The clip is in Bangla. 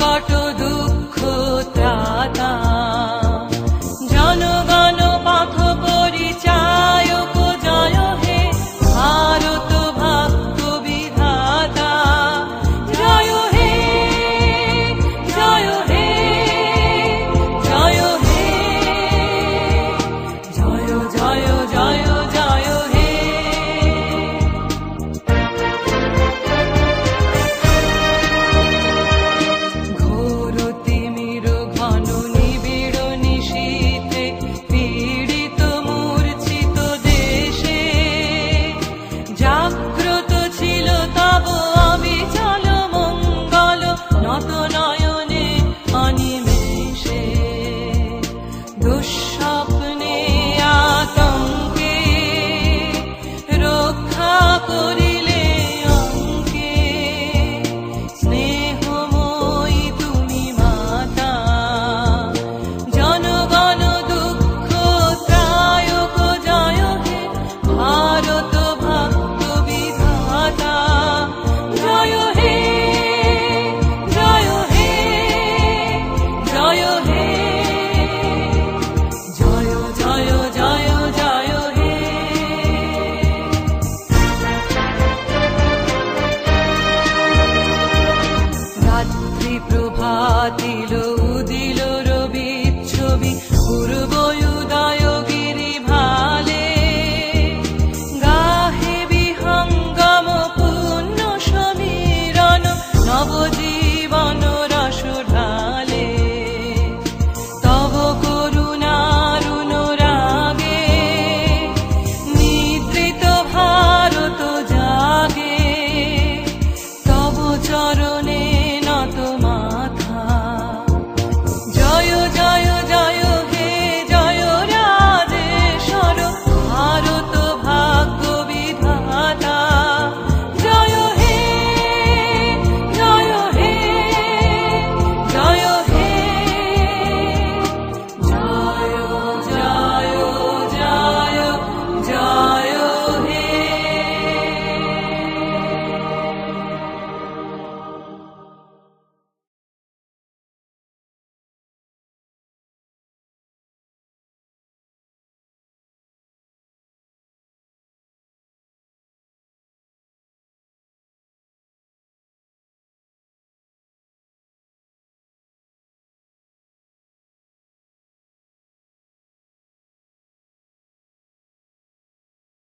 সংকট দুঃখ ত্রাতা জনগণ পথ পরিচায়ক জয় হে ভারত ভাগ্য বিধাতা জয় হে জয় হে জয় হে জয় জয় জয় জয় হে ঘোর তিমির ঘন নিবিড় নিশীথে পীড়িত মূর্ছিত দেশে জাগ্রত ছিল তব অবিচল মঙ্গল নত নয়নে অনিমেষে দুঃস্বপ্নে আতঙ্কে রক্ষা করিলে অঙ্কে স্নেহময়ী তুমি মাতা জনগণ দুঃখ ত্রায়ক জয় হে ভারত ভাগ্য বিধাতা জয় হে জয় হে জয় হে জয় জয় জয় জয় হে রাত্রি প্রভাতিল